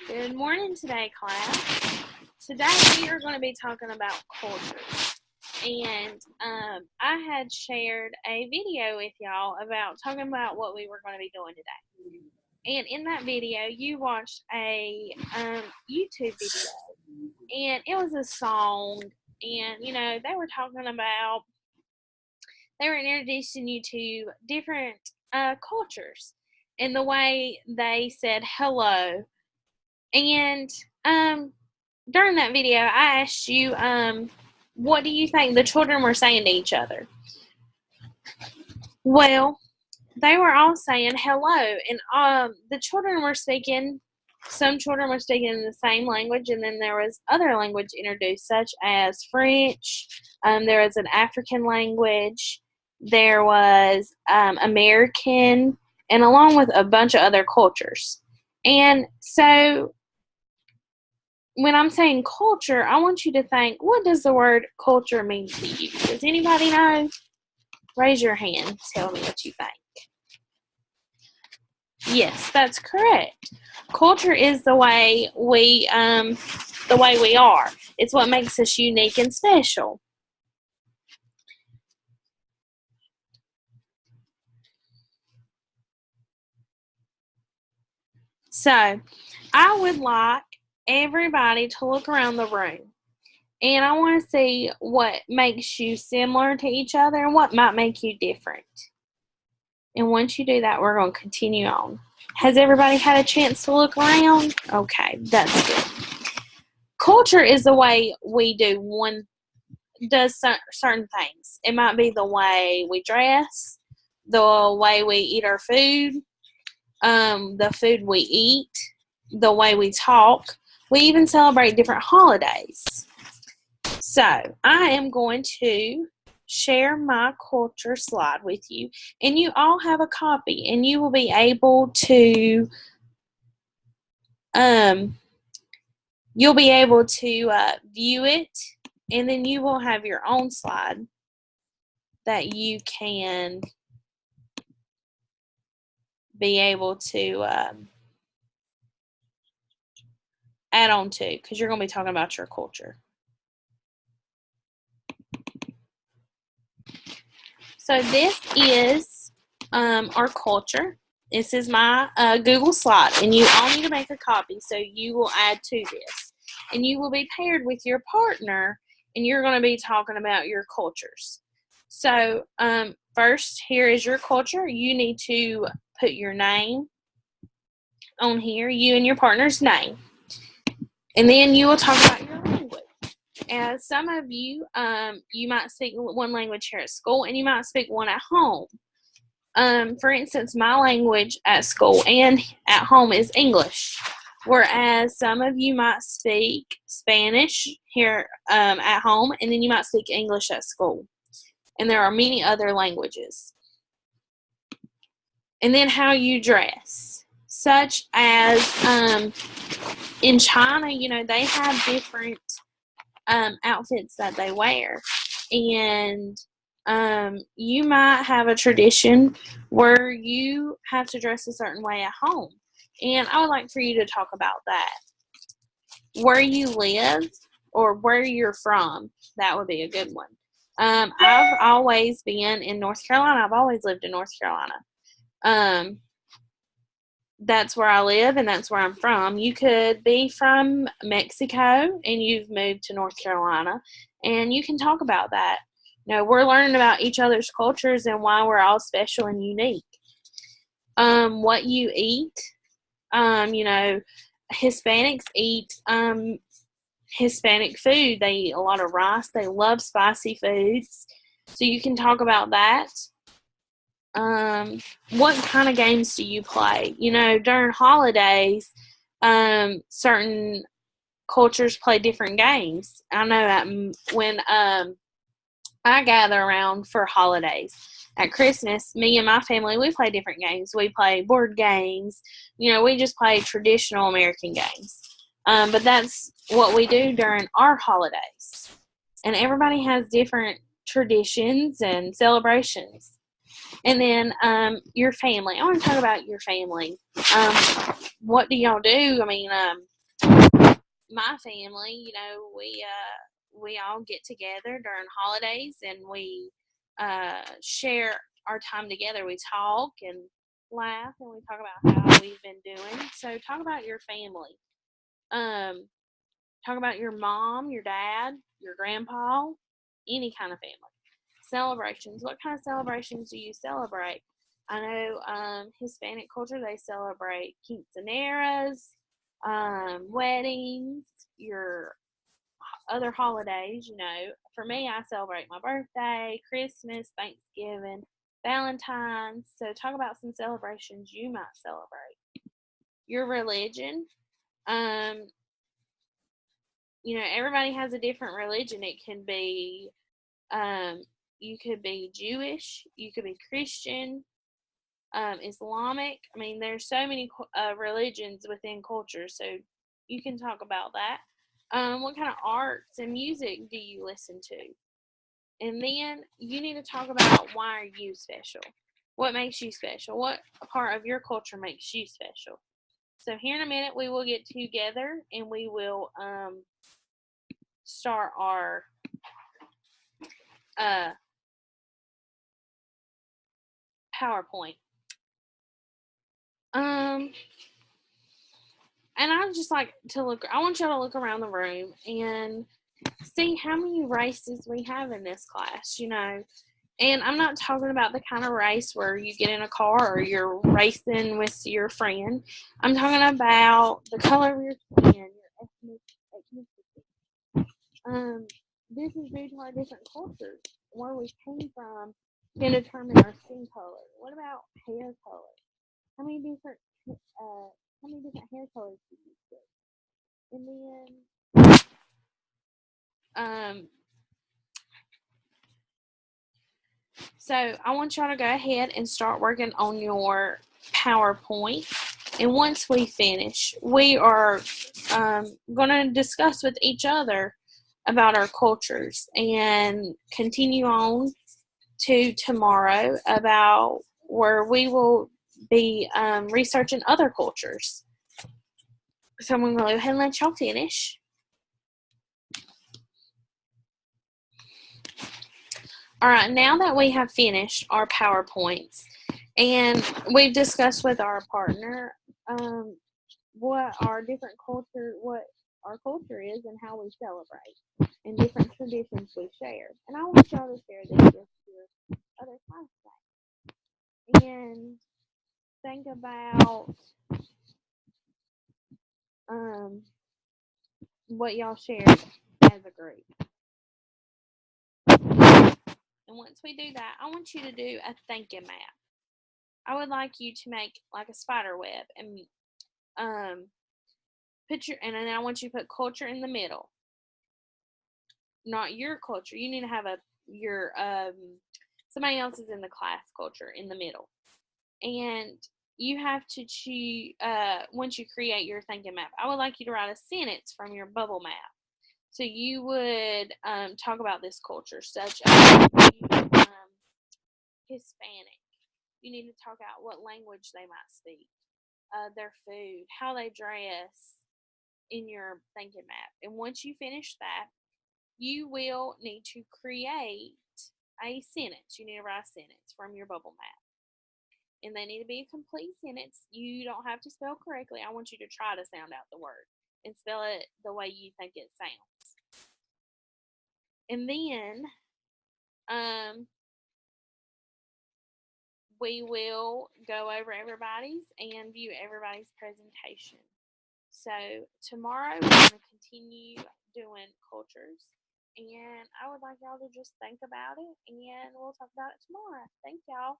Good morning today, class. Today we are going to be talking about culture. And I had shared a video with y'all about talking about what we were going to be doing today. And in that video, you watched a YouTube video. And it was a song. And, they were talking about, they were introducing you to different cultures and the way they said hello. And during that video, I asked you, what do you think the children were saying to each other? Well, they were all saying hello, and the children were speaking. Some children were speaking in the same language, and then there was other language introduced, such as French. There was an African language. There was American, and along with a bunch of other cultures. And so when I'm saying culture, I want you to think, what does the word culture mean to you? Does anybody know? Raise your hand. Tell me what you think. Yes, that's correct. Culture is the way we are. It's what makes us unique and special. So, I would like everybody to look around the room. And I want to see what makes you similar to each other and what might make you different. And once you do that, we're going to continue on. Has everybody had a chance to look around? Okay, that's good. Culture is the way we does certain things. It might be the way we dress, the way we eat our food, the food we eat, the way we talk. We even celebrate different holidays. So, I am going to share my culture slide with you, and you all have a copy, and you will be able to view it, and then you will have your own slide that you can be able to add on to, because you're going to be talking about your culture. So this is our culture. This is my Google slide, and you all need to make a copy, so you will add to this. And you will be paired with your partner, and you're going to be talking about your cultures. So first, here is your culture. You need to put your name on here, you and your partner's name. And then you will talk about your language. As some of you, you might speak one language here at school, and you might speak one at home. For instance, my language at school and at home is English, whereas some of you might speak Spanish here at home, and then you might speak English at school. And there are many other languages. And then how you dress, such as in China, they have different outfits that they wear, and you might have a tradition where you have to dress a certain way at home, and I would like for you to talk about that. Where you live or where you're from, that would be a good one. I've always been in North Carolina. I've always lived in North Carolina. That's where I live, and that's where I'm from. You could be from Mexico, and you've moved to North Carolina, and you can talk about that. We're learning about each other's cultures and why we're all special and unique. What you eat, Hispanics eat Hispanic food. They eat a lot of rice. They love spicy foods. So you can talk about that. What kind of games do you play? During holidays, certain cultures play different games. I know that when I gather around for holidays. At Christmas, me and my family, we play different games. We play board games. We just play traditional American games. But that's what we do during our holidays. And everybody has different traditions and celebrations. And then your family. I want to talk about your family. What do y'all do? my family, we all get together during holidays and we share our time together. We talk and laugh and we talk about how we've been doing. So talk about your family. Um, Talk about your mom, your dad, your grandpa, any kind of family. Celebrations. What kind of celebrations do you celebrate? I know Hispanic culture, they celebrate quinceaneras, weddings, your other holidays. For me, I celebrate my birthday, Christmas, Thanksgiving, Valentine's. So, talk about some celebrations you might celebrate. Your religion. Um, everybody has a different religion. It can be, you could be Jewish, you could be Christian, Islamic. I mean, there's so many religions within culture, so you can talk about that. What kind of arts and music do you listen to? And then you need to talk about why are you special? What makes you special? What part of your culture makes you special? So here in a minute, we will get together and we will start our PowerPoint. And I just like to look. I want y'all to look around the room and see how many races we have in this class. And I'm not talking about the kind of race where you get in a car or you're racing with your friend. I'm talking about the color of your skin, your ethnicity. This is due to our different cultures, where we came from, can determine our skin color. What about hair color? How many different hair colors do you see? And then so I want y'all to go ahead and start working on your PowerPoint. And once we finish, we are going to discuss with each other about our cultures and continue on to tomorrow about where we will be researching other cultures. So I'm going to go ahead and let y'all finish. All right, now that we have finished our PowerPoints and we've discussed with our partner what our culture is and how we celebrate and different traditions we share. And I want y'all to share this with your other classmates and think about what y'all shared as a group. And once we do that, I want you to do a thinking map. I would like you to make like a spider web and and then I want you to put culture in the middle. Not your culture. You need to have your somebody else's in the class culture in the middle. And you have to choose once you create your thinking map. I would like you to write a sentence from your bubble map. So you would talk about this culture, such as Hispanic. You need to talk out what language they might speak, their food, how they dress in your thinking map. And once you finish that, you will need to create a sentence. You need to write a sentence from your bubble map. And they need to be a complete sentence. You don't have to spell correctly. I want you to try to sound out the word and spell it the way you think it sounds. And then we will go over everybody's and view everybody's presentation. So tomorrow we're going to continue doing cultures. And I would like y'all to just think about it, and we'll talk about it tomorrow. Thank y'all.